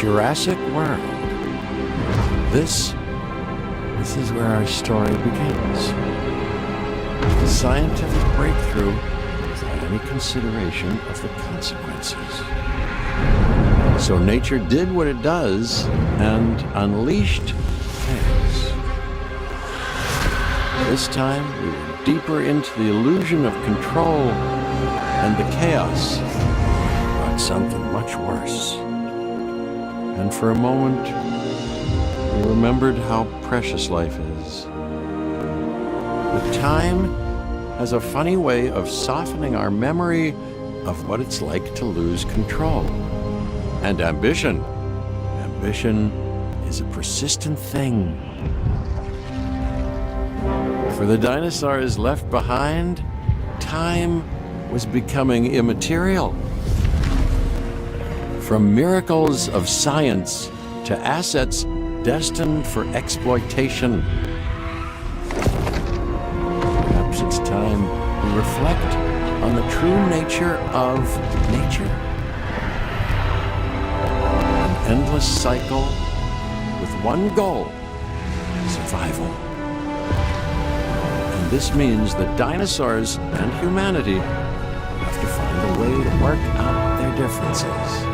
Jurassic World. This is where our story begins. The scientific breakthrough without any consideration of the consequences. So nature did what it does and unleashed chaos. This time, we were deeper into the illusion of control, and the chaos brought something much worse. And for a moment, we remembered how precious life is. But time has a funny way of softening our memory of what it's like to lose control. And ambition is a persistent thing. For the dinosaurs left behind, time was becoming immaterial. From miracles of science to assets destined for exploitation. Perhaps it's time we reflect on the true nature of nature. An endless cycle with one goal: survival. And this means that dinosaurs and humanity have to find a way to work out their differences.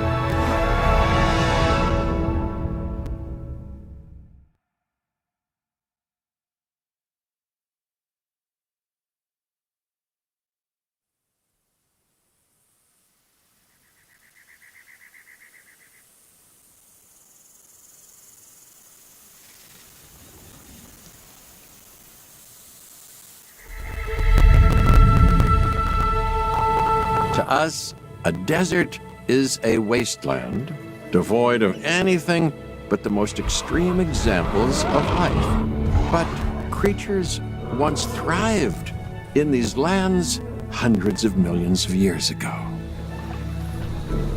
To us, a desert is a wasteland, devoid of anything but the most extreme examples of life. But creatures once thrived in these lands hundreds of millions of years ago.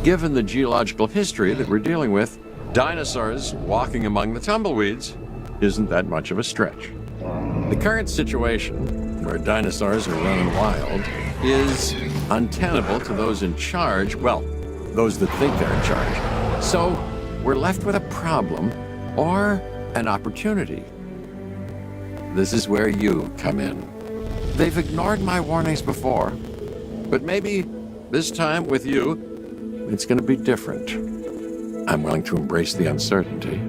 Given the geological history that we're dealing with, dinosaurs walking among the tumbleweeds isn't that much of a stretch. The current situation, where dinosaurs are running wild, is untenable to those in charge, well, those that think they're in charge. So we're left with a problem or an opportunity. This is where you come in. They've ignored my warnings before, but maybe this time with you, it's going to be different. I'm willing to embrace the uncertainty.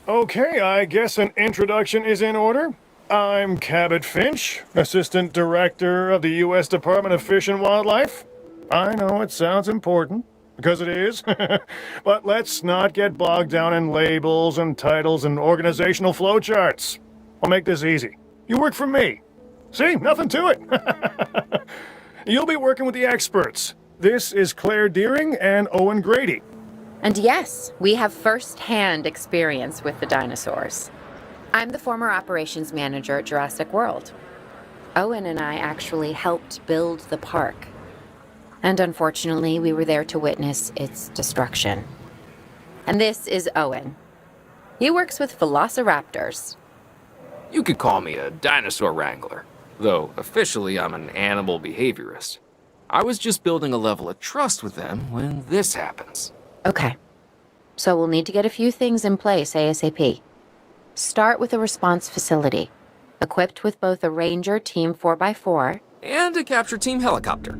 Okay, I guess an introduction is in order. I'm Cabot Finch, Assistant Director of the U.S. Department of Fish and Wildlife. I know it sounds important, because it is, but let's not get bogged down in labels and titles and organizational flowcharts. I'll make this easy. You work for me. See, nothing to it. You'll be working with the experts. This is Claire Deering and Owen Grady. And yes, we have first-hand experience with the dinosaurs. I'm the former operations manager at Jurassic World. Owen and I actually helped build the park. And unfortunately, we were there to witness its destruction. And this is Owen. He works with velociraptors. You could call me a dinosaur wrangler, though officially I'm an animal behaviorist. I was just building a level of trust with them when this happens. Okay, so we'll need to get a few things in place ASAP. Start with a response facility, equipped with both a Ranger Team 4x4 and a capture team helicopter.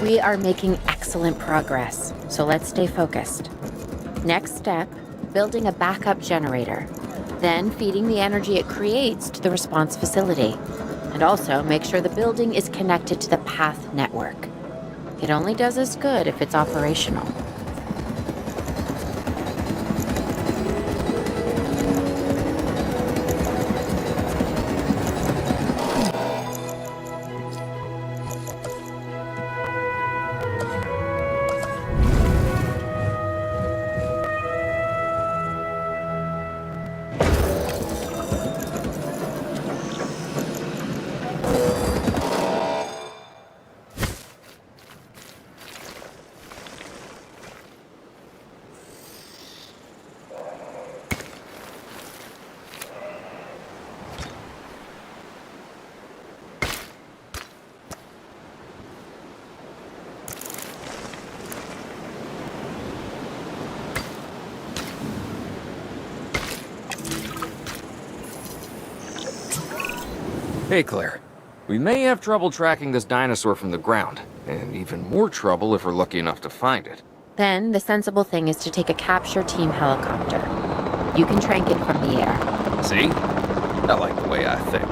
We are making excellent progress, so let's stay focused. Next step, building a backup generator, then feeding the energy it creates to the response facility, and also make sure the building is connected to the path network. It only does us good if it's operational. Hey, Claire. We may have trouble tracking this dinosaur from the ground, and even more trouble if we're lucky enough to find it. Then the sensible thing is to take a capture team helicopter. You can trank it from the air. See? I like the way I think.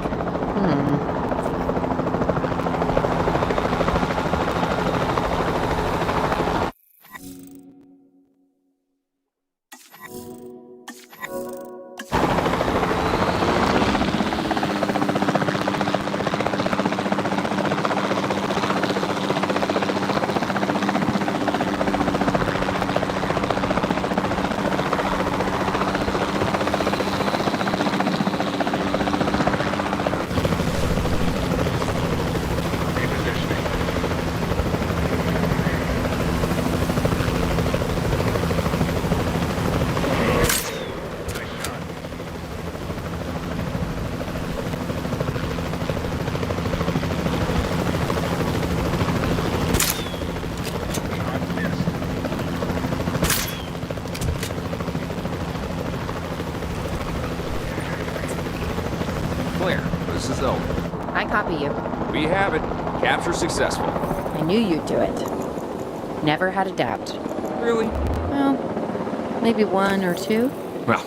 Claire, this is Owen. I copy you. We have it. Capture successful. I knew you'd do it. Never had a doubt. Really? Well, maybe one or two. Well,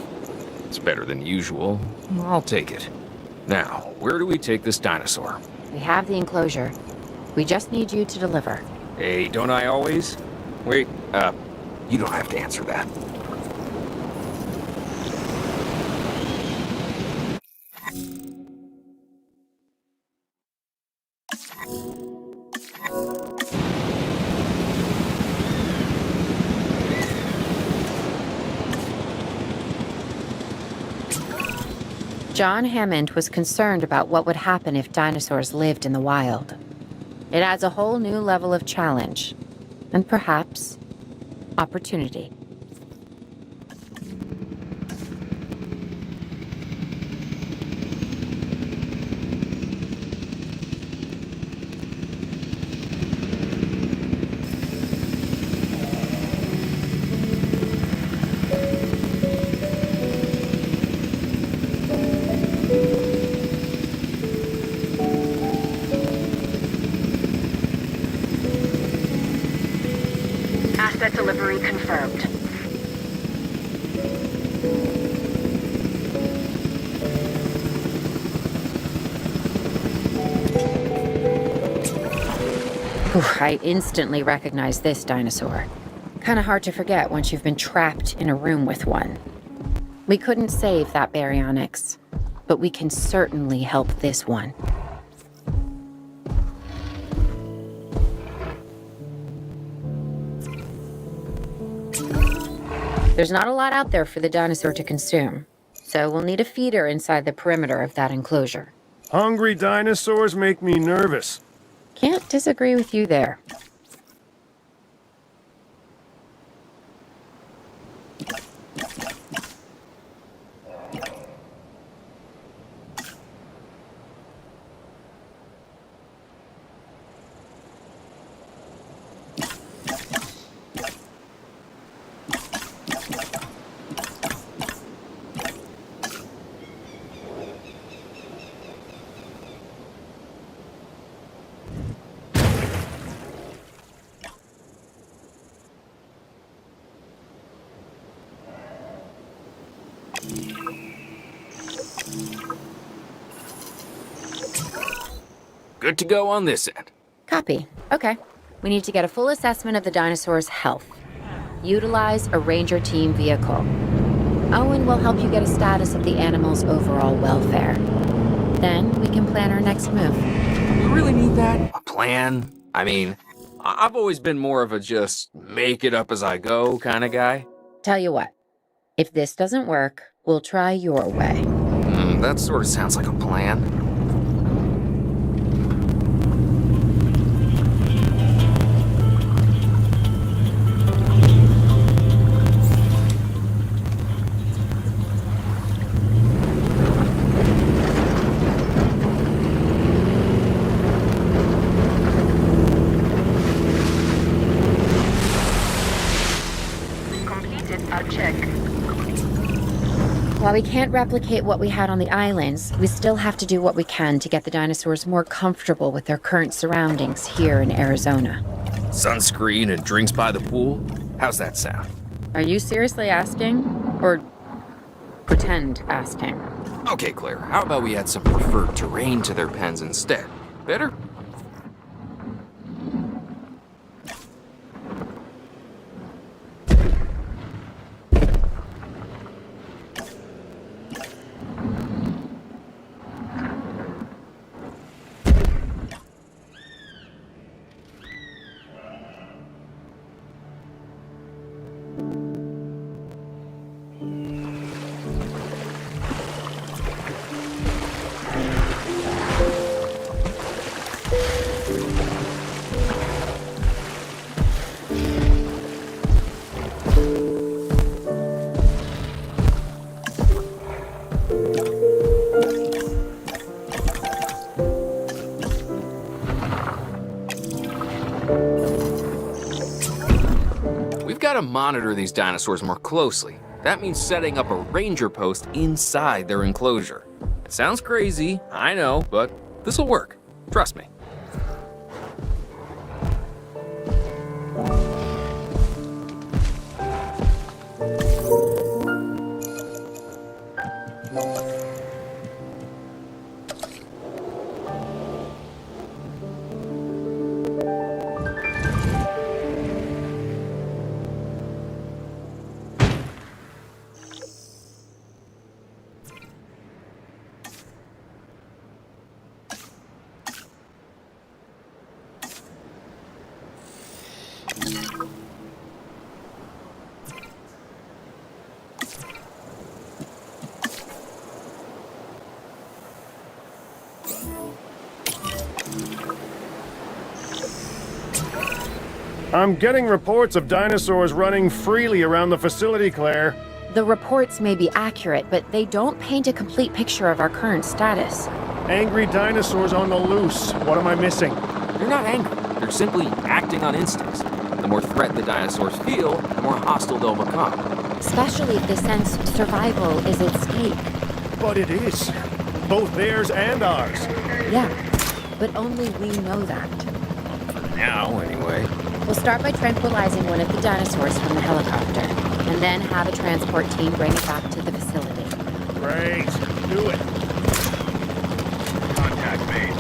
it's better than usual. I'll take it. Now, where do we take this dinosaur? We have the enclosure. We just need you to deliver. Hey, don't I always? Wait, you don't have to answer that. John Hammond was concerned about what would happen if dinosaurs lived in the wild. It adds a whole new level of challenge, and perhaps opportunity. Asset delivery confirmed. I instantly recognize this dinosaur. Kinda hard to forget once you've been trapped in a room with one. We couldn't save that baryonyx, but we can certainly help this one. There's not a lot out there for the dinosaur to consume, so we'll need a feeder inside the perimeter of that enclosure. Hungry dinosaurs make me nervous. Can't disagree with you there. Good to go on this end. Copy. Okay. We need to get a full assessment of the dinosaur's health. Utilize a ranger team vehicle. Owen will help you get a status of the animal's overall welfare. Then we can plan our next move. You really need that? A plan? I mean, I've always been more of a just make it up as I go kind of guy. Tell you what, if this doesn't work, we'll try your way. That sort of sounds like a plan. While we can't replicate what we had on the islands, we still have to do what we can to get the dinosaurs more comfortable with their current surroundings here in Arizona. Sunscreen and drinks by the pool? How's that sound? Are you seriously asking? Or pretend asking? Okay, Claire, how about we add some preferred terrain to their pens instead? Better? We've got to monitor these dinosaurs more closely. That means setting up a ranger post inside their enclosure. It sounds crazy, I know, but this'll work. Trust me. I'm getting reports of dinosaurs running freely around the facility, Claire. The reports may be accurate, but they don't paint a complete picture of our current status. Angry dinosaurs on the loose. What am I missing? They're not angry. They're simply acting on instincts. The more threat the dinosaurs feel, the more hostile they'll become. Especially if they sense survival is at stake. But it is. Both theirs and ours. Yeah, but only we know that. Now, anyway. We'll start by tranquilizing one of the dinosaurs from the helicopter, and then have a transport team bring it back to the facility. Great. Do it. Contact made.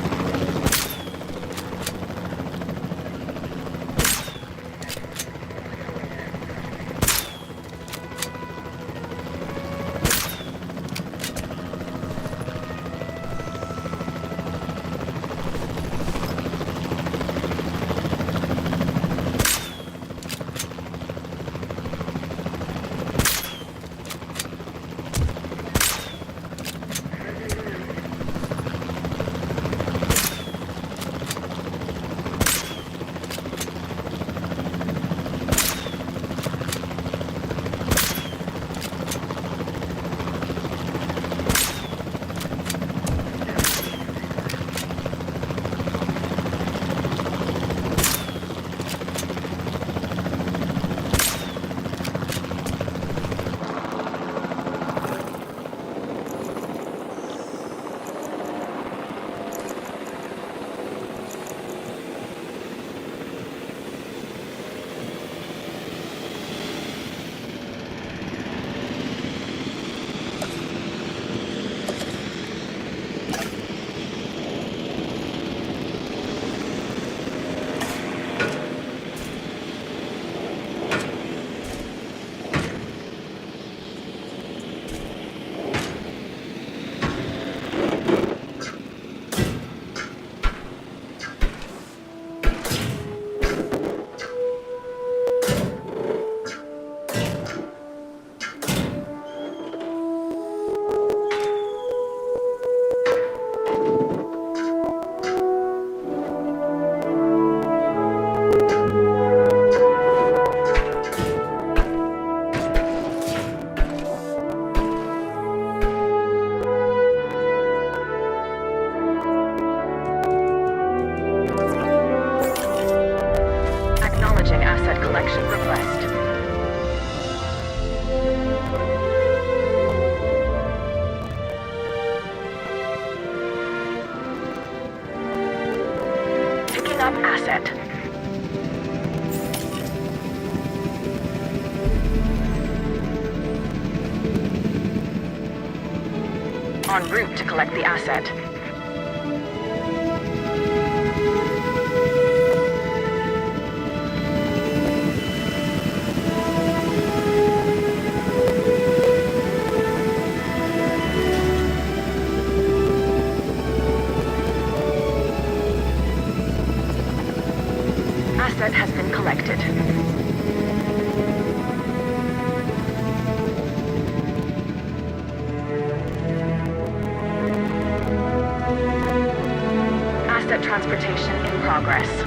up asset. En route to collect the asset. Asset has been collected. Asset transportation in progress.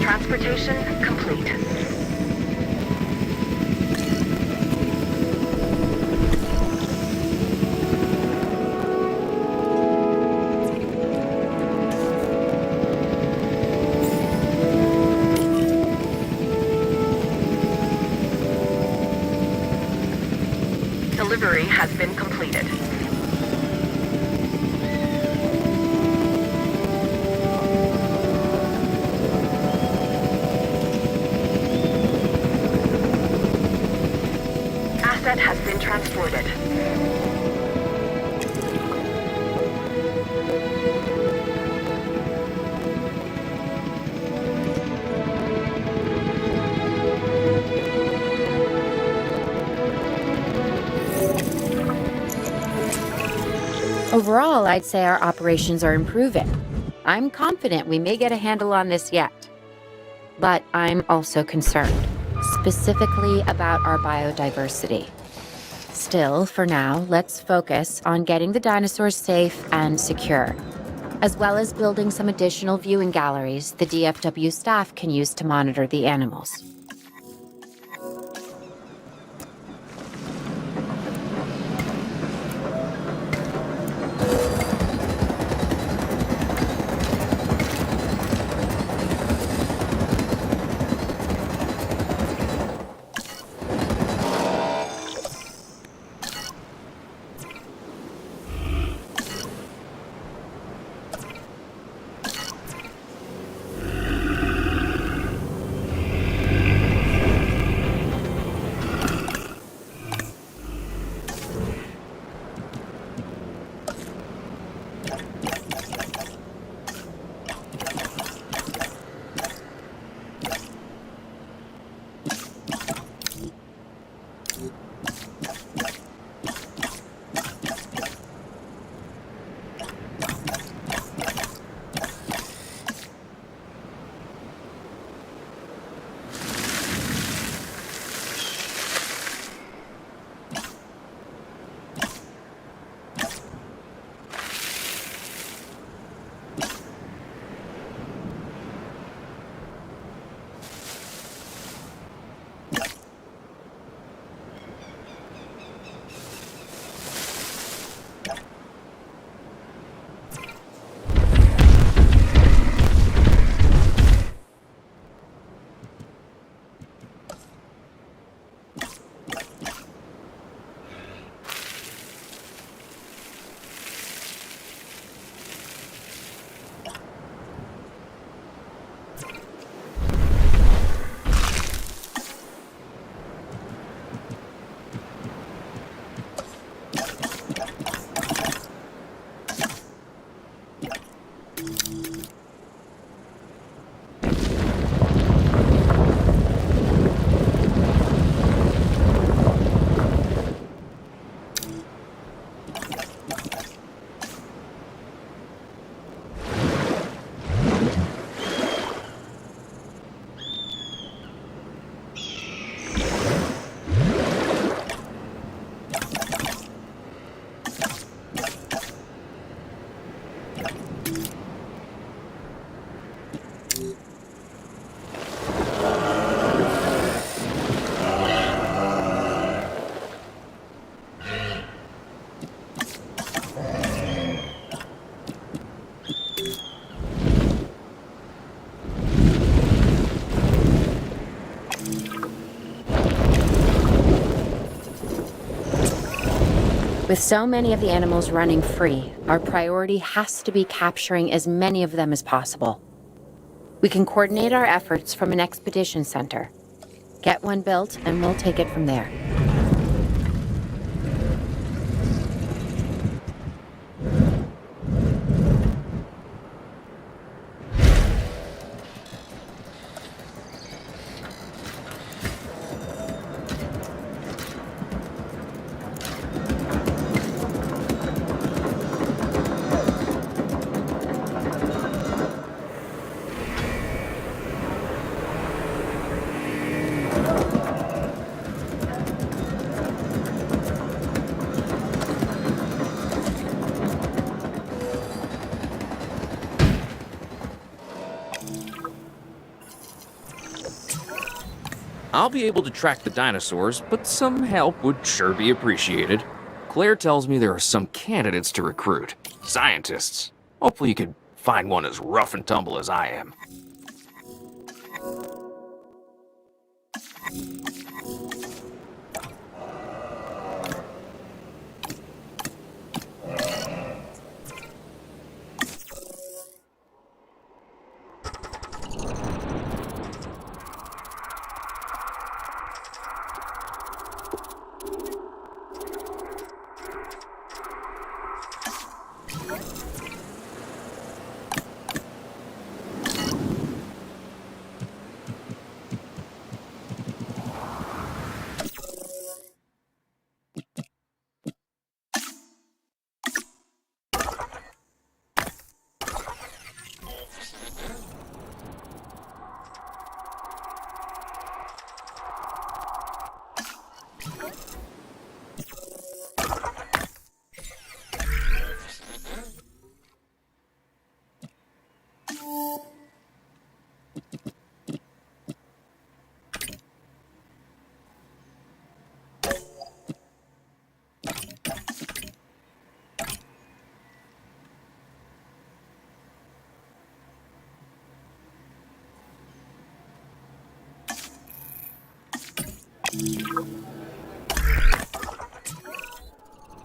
Transportation complete. Delivery has been completed. Asset has been transported. Overall, I'd say our operations are improving. I'm confident we may get a handle on this yet. But I'm also concerned, specifically about our biodiversity. Still, for now, let's focus on getting the dinosaurs safe and secure, as well as building some additional viewing galleries the DFW staff can use to monitor the animals. With so many of the animals running free, our priority has to be capturing as many of them as possible. We can coordinate our efforts from an expedition center. Get one built, and we'll take it from there. I'll be able to track the dinosaurs, but some help would sure be appreciated. Claire tells me there are some candidates to recruit. Scientists. Hopefully you could find one as rough and tumble as I am.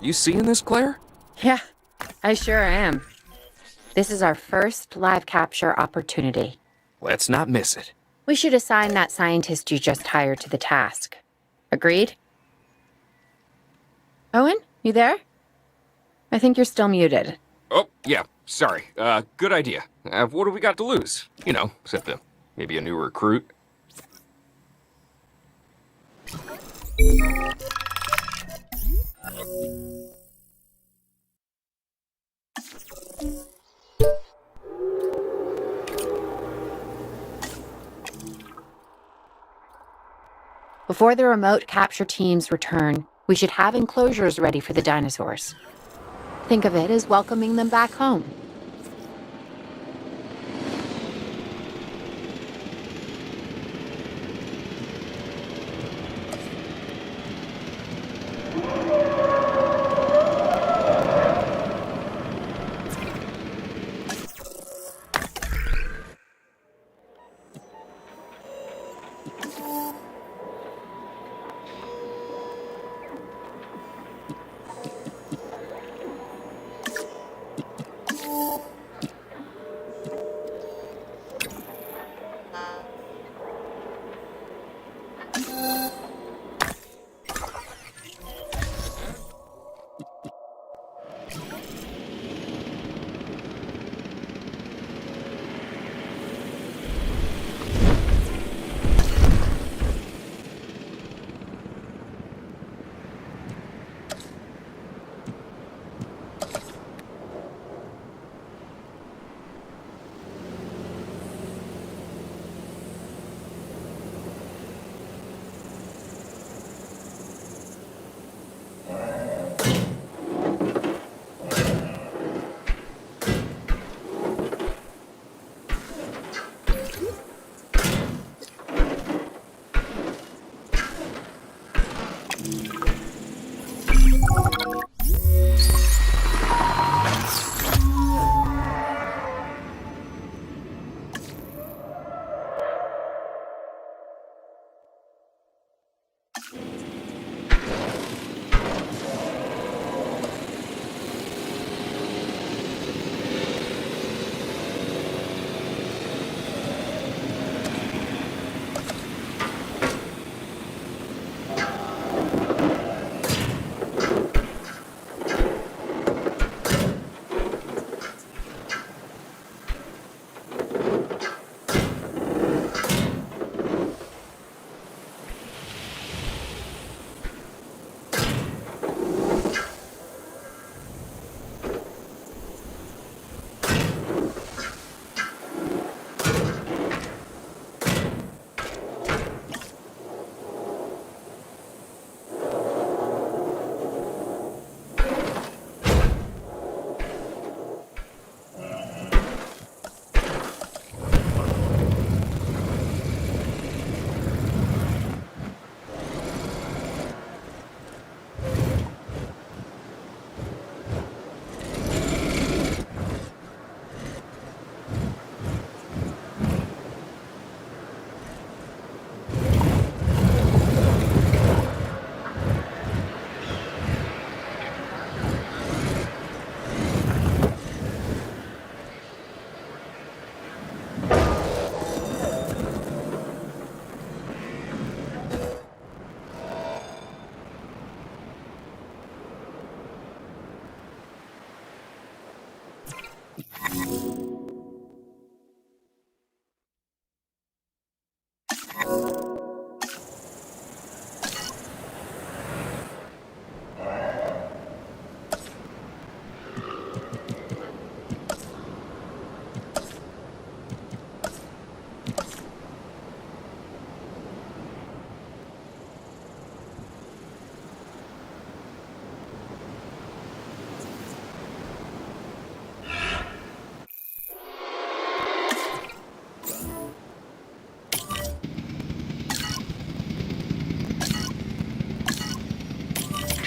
You seeing this, Claire? Yeah, I sure am. This is our first live capture opportunity. Let's not miss it. We should assign that scientist you just hired to the task. Agreed? Owen, you there? I think you're still muted. Oh, yeah, sorry. Good idea. What do we got to lose? You know, except maybe a new recruit. Before the remote capture teams return, we should have enclosures ready for the dinosaurs. Think of it as welcoming them back home.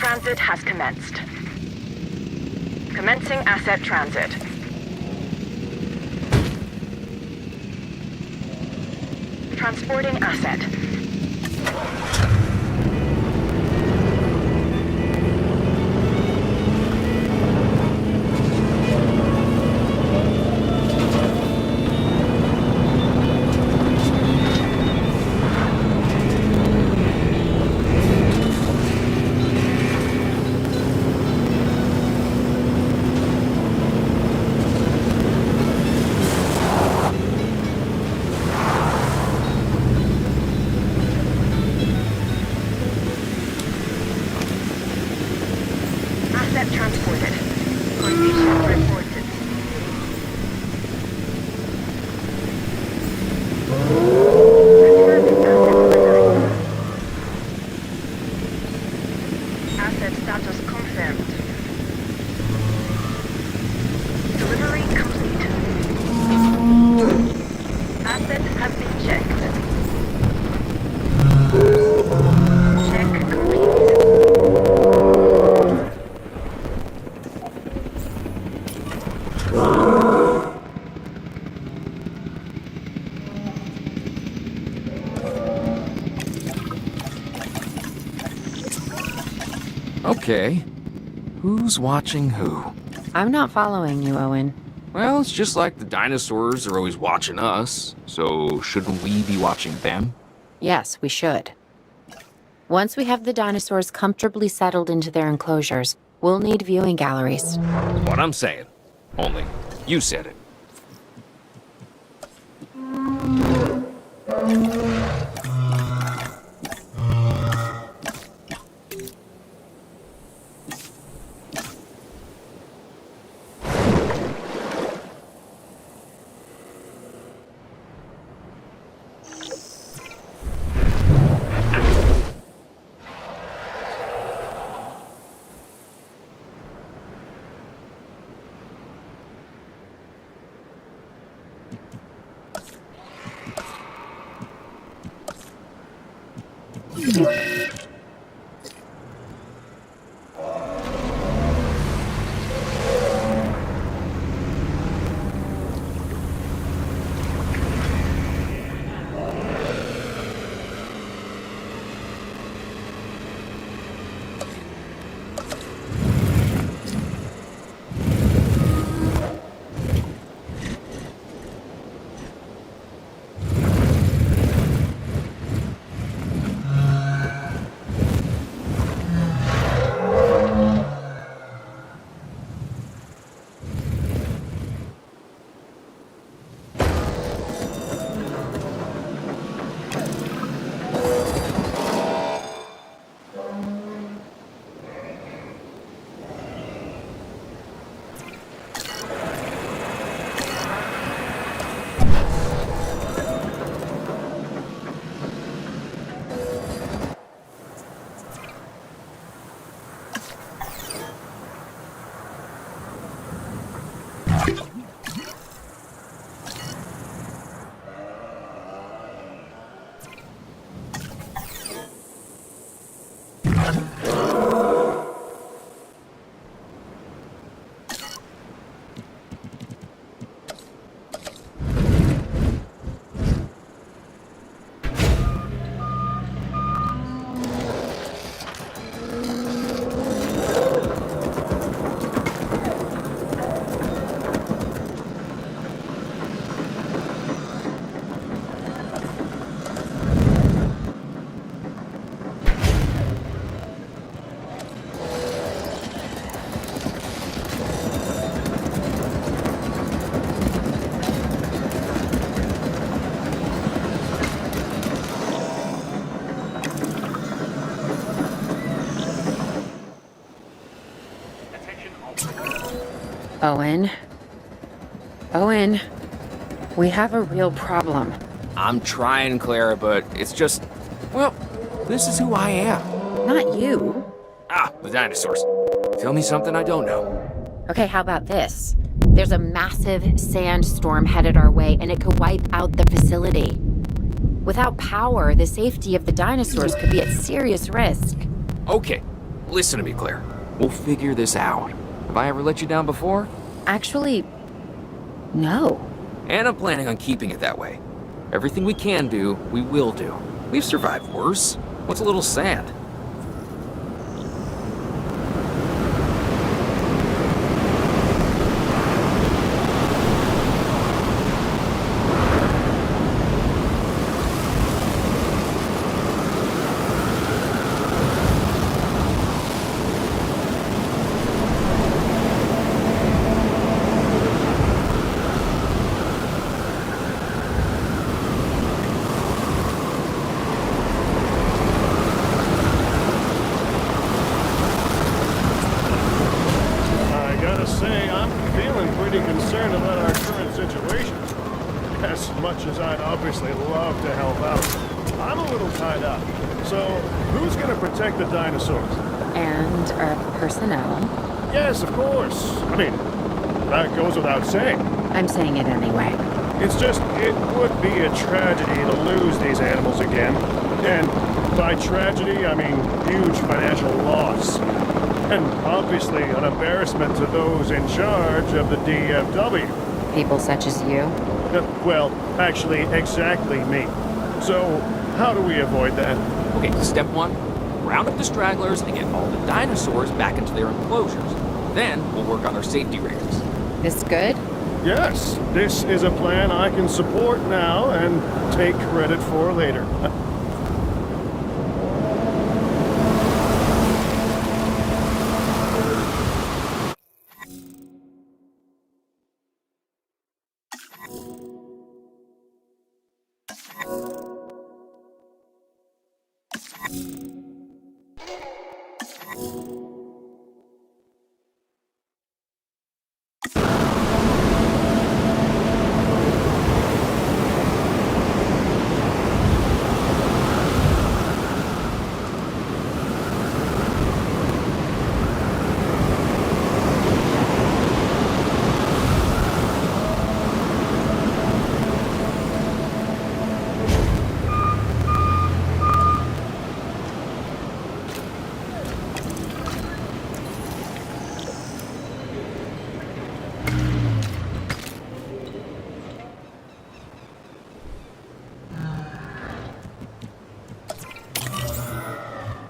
transit has commenced. Commencing asset transit. Transporting asset. Asset transported. Condition reported. Confirming asset delivery. Asset status confirmed. Delivery complete. Asset has been checked. Check complete. Okay. Who's watching who? I'm not following you, Owen. Well, it's just like the dinosaurs are always watching us, so shouldn't we be watching them? Yes, we should. Once we have the dinosaurs comfortably settled into their enclosures, we'll need viewing galleries. What I'm saying. Only, you said it. Owen. Owen. We have a real problem. I'm trying, Clara, but it's just... Well, this is who I am. Not you. Ah, the dinosaurs. Tell me something I don't know. Okay, how about this? There's a massive sandstorm headed our way, and it could wipe out the facility. Without power, the safety of the dinosaurs could be at serious risk. Okay, Listen to me, Claire. We'll figure this out. Have I ever let you down before? Actually, no. And I'm planning on keeping it that way. Everything we can do, we will do. We've survived worse. What's a little sand? I gotta say, I'm feeling pretty concerned about our current situation. As much as I'd obviously love to help out, I'm a little tied up. So, who's gonna protect the dinosaurs? And our personnel. Yes, of course. I mean, that goes without saying. I'm saying it anyway. It's just, it would be a tragedy to lose these animals again. And by tragedy, I mean huge financial loss. And obviously an embarrassment to those in charge of the DFW. People such as you. Well, actually, exactly me. So, how do we avoid that? Okay, step one, round up the stragglers and get all the dinosaurs back into their enclosures. Then we'll work on their safety ratings. This good? Yes, this is a plan I can support now and take credit for later.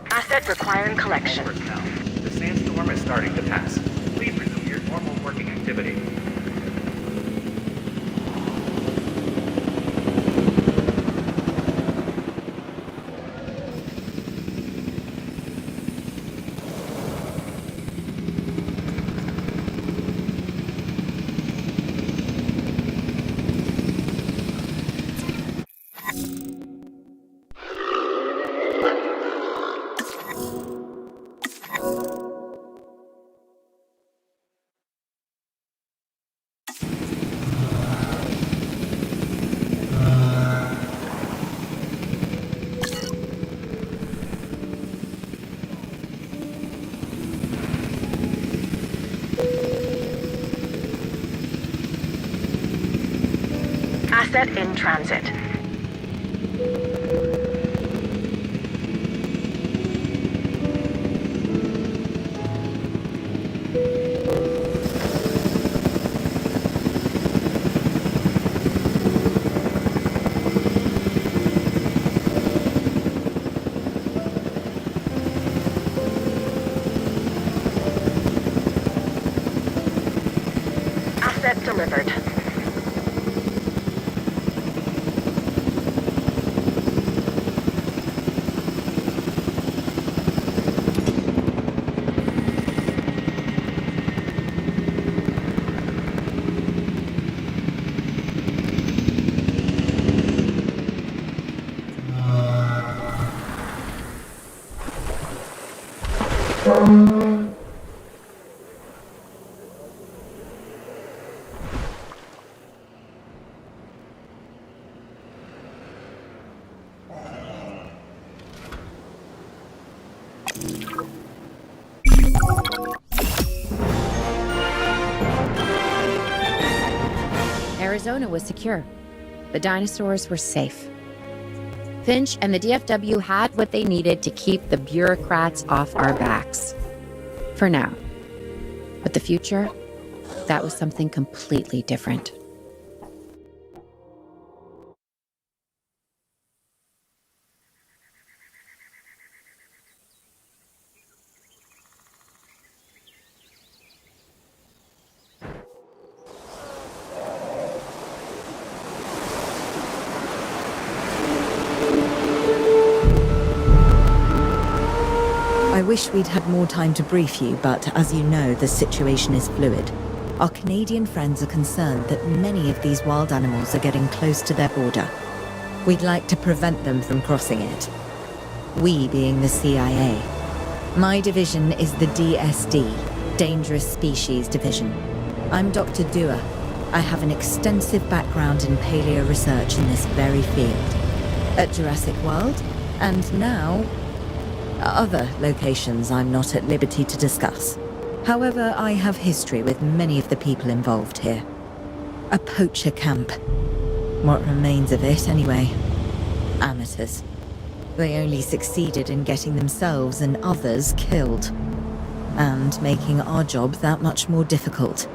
Asset requiring collection. Now, the sandstorm is starting to pass. Please resume your normal working activity. Asset in transit. Asset delivered. Arizona was secure. The dinosaurs were safe. Finch and the DFW had what they needed to keep the bureaucrats off our backs. For now. But the future, that was something completely different. I wish we'd had more time to brief you, but as you know, the situation is fluid. Our Canadian friends are concerned that many of these wild animals are getting close to their border. We'd like to prevent them from crossing it. We being the CIA. My division is the DSD, Dangerous Species Division. I'm Dr. Dua. I have an extensive background in paleo research in this very field. At Jurassic World, and now other locations I'm not at liberty to discuss. However, I have history with many of the people involved here. A poacher camp. What remains of it, anyway. Amateurs. They only succeeded in getting themselves and others killed. And making our job that much more difficult.